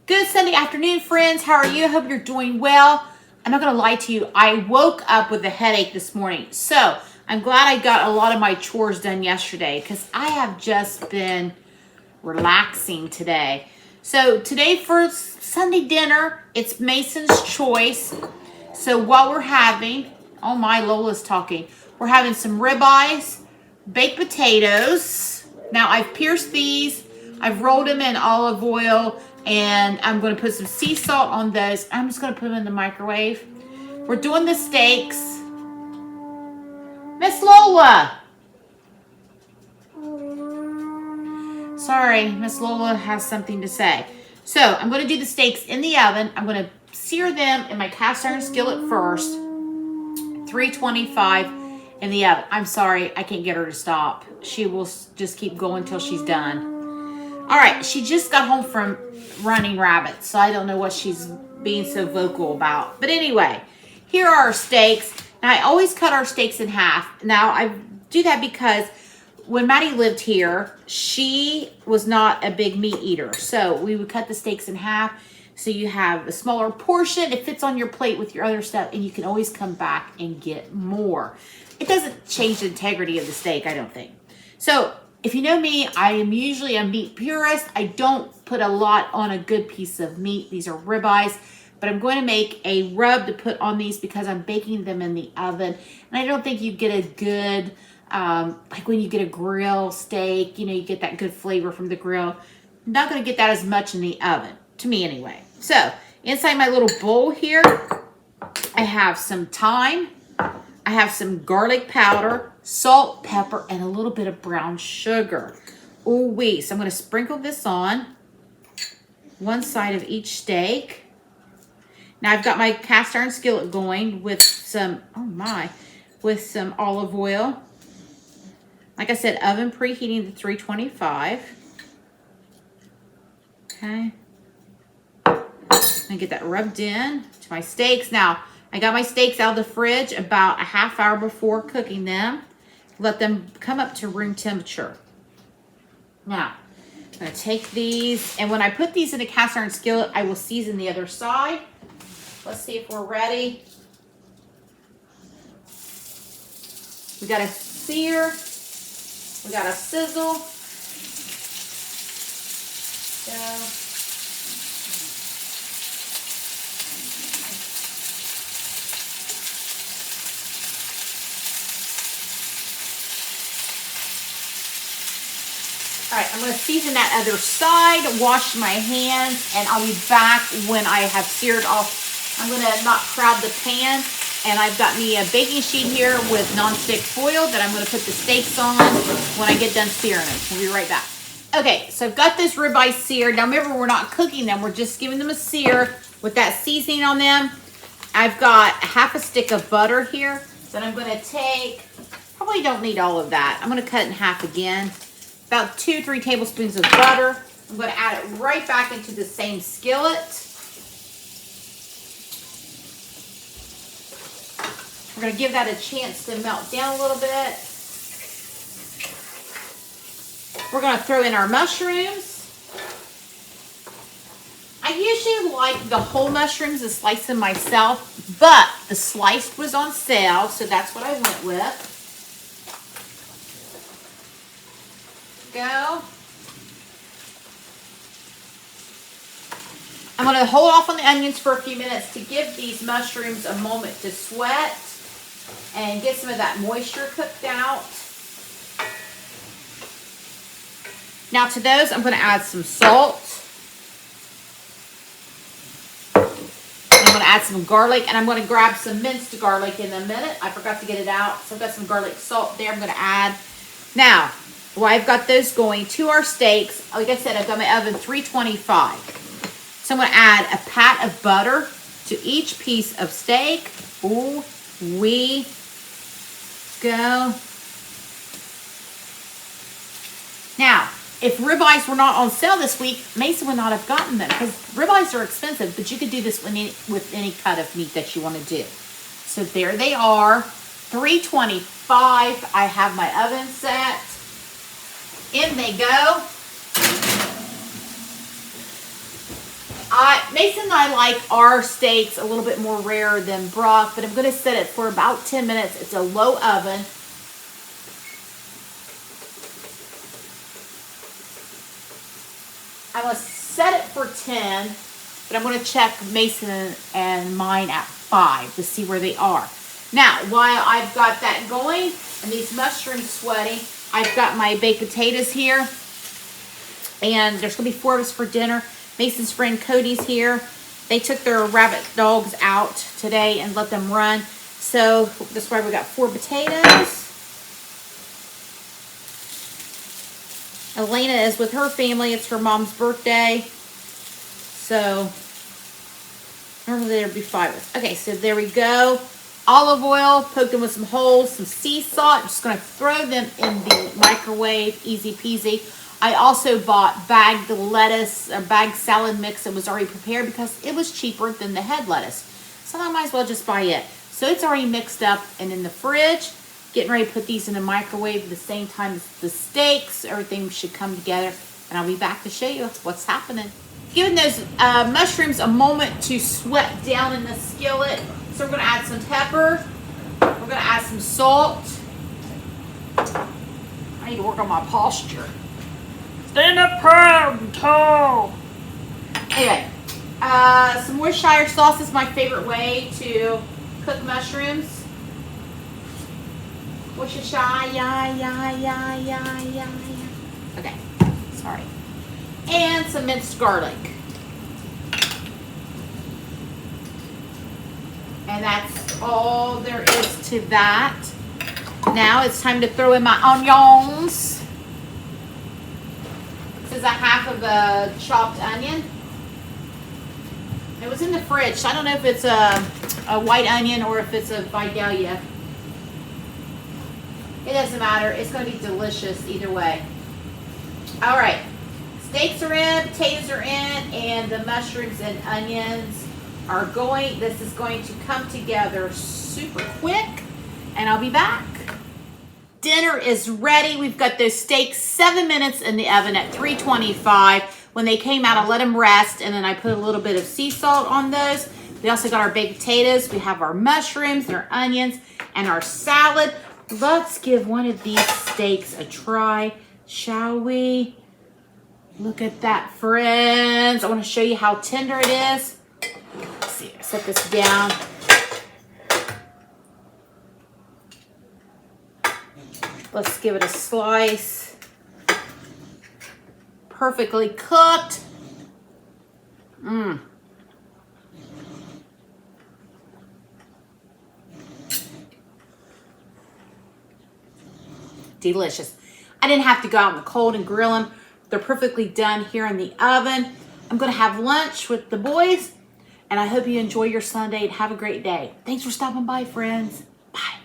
Good Sunday afternoon, friends. How are you? I hope you're doing well. I'm not going to lie to you. I woke up with a headache this morning. So I'm glad I got a lot of my chores done yesterday because I have just been relaxing today. So today for Sunday dinner, it's Mason's choice. So what we're having, oh my, Lola's talking. We're having some ribeyes, baked potatoes. Now I've pierced these. I've rolled them in olive oil. And I'm going to put some sea salt on those. I'm just going to put them in the microwave. We're doing the steaks. Miss Lola. Sorry, Miss Lola has something to say. So I'm going to do the steaks in the oven. I'm going to sear them in my cast iron skillet first. 325 in the oven. I'm sorry, I can't get her to stop. She will just keep going until she's done. All right, she just got home from running rabbits, so I don't know what she's being so vocal about. But anyway, here are our steaks. Now, I always cut our steaks in half. Now, I do that because when Maddie lived here, she was not a big meat eater. So we would cut the steaks in half so you have a smaller portion. It fits on your plate with your other stuff, and you can always come back and get more. It doesn't change the integrity of the steak, I don't think. So if you know me, I am usually a meat purist. I don't put a lot on a good piece of meat. These are ribeyes, but I'm going to make a rub to put on these because I'm baking them in the oven. And I don't think you get a good, like when you get a grill steak, you know, you get that good flavor from the grill. I'm not going to get that as much in the oven, to me anyway. So inside my little bowl here, I have some thyme. I have some garlic powder, salt, pepper, and a little bit of brown sugar. Ooh wee. So I'm going to sprinkle this on one side of each steak. Now I've got my cast iron skillet going with some, with some olive oil. Like I said, oven preheating to 325. Okay. I'm going to get that rubbed in to my steaks. Now, I got my steaks out of the fridge about a half hour before cooking them. Let them come up to room temperature. Now, I'm going to take these, and when I put these in a cast iron skillet, I will season the other side. Let's see if we're ready. We got a sear. We got a sizzle. Go. All right, I'm going to season that other side, wash my hands, and I'll be back when I have seared off. I'm going to not crowd the pan, and I've got me a baking sheet here with nonstick foil that I'm going to put the steaks on when I get done searing them. We'll be right back. Okay, so I've got this ribeye seared. Now remember, we're not cooking them. We're just giving them a sear with that seasoning on them. I've got half a stick of butter here that I'm going to take. Probably don't need all of that. I'm going to cut it in half again. About 2-3 tablespoons of butter. I'm going to add it right back into the same skillet. We're going to give that a chance to melt down a little bit. We're going to throw in our mushrooms. I usually like the whole mushrooms and slice them myself, but the sliced was on sale, so that's what I went with. Go. I'm going to hold off on the onions for a few minutes to give these mushrooms a moment to sweat and get some of that moisture cooked out. Now to those, I'm going to add some salt. I'm going to add some garlic, and I'm going to grab some minced garlic in a minute. I forgot to get it out, so I've got some garlic salt there I'm going to add. Now, well, I've got those going to our steaks. Like I said, I've got my oven 325. So I'm going to add a pat of butter to each piece of steak. Ooh, we go. Now, if ribeyes were not on sale this week, Mason would not have gotten them because ribeyes are expensive, but you could do this with any cut of meat that you want to do. So there they are, 325. I have my oven set. In they go. Mason and I like our steaks a little bit more rare than broth, but I'm going to set it for about 10 minutes. It's a low oven. I'm going to set it for 10, but I'm going to check Mason and mine at 5 to see where they are. Now, while I've got that going and these mushrooms sweating, I've got my baked potatoes here. And there's going to be 4 of us for dinner. Mason's friend Cody's here. They took their rabbit dogs out today and let them run. So that's why we got 4 potatoes. Elena is with her family. It's her mom's birthday. So normally there'd be 5 of us. Okay, so there we go. Olive oil, poked them with some holes, some sea salt. I'm just going to throw them in the microwave. Easy peasy. I also bought bagged lettuce, a bagged salad mix that was already prepared because it was cheaper than the head lettuce. So I might as well just buy it. So it's already mixed up and in the fridge. Getting ready to put these in the microwave at the same time as the steaks. Everything should come together. And I'll be back to show you what's happening. Giving those mushrooms a moment to sweat down in the skillet. So we're going to add some pepper. We're going to add some salt. I need to work on my posture. Stand up proud and tall. Anyway, some Worcestershire sauce is my favorite way to cook mushrooms. Worcestershire, yeah. Okay, sorry. And some minced garlic. And that's all there is to that. Now it's time to throw in my onions. This is a half of a chopped onion. It was in the fridge, so I don't know if it's a white onion or if it's a Vidalia. It doesn't matter. It's going to be delicious either way. All right. Steaks are in, potatoes are in, and the mushrooms and onions are going. This is going to come together super quick, and I'll be back. Dinner is ready. We've got those steaks 7 minutes in the oven at 325. When they came out, I let them rest, and then I put a little bit of sea salt on those. We also got our baked potatoes. We have our mushrooms, our onions, and our salad. Let's give one of these steaks a try, shall we? Look at that, friends. I want to show you how tender it is. Let's see, set this down. Let's give it a slice. Perfectly cooked. Delicious. I didn't have to go out in the cold and grill them. They're perfectly done here in the oven. I'm going to have lunch with the boys, and I hope you enjoy your Sunday and have a great day. Thanks for stopping by, friends. Bye.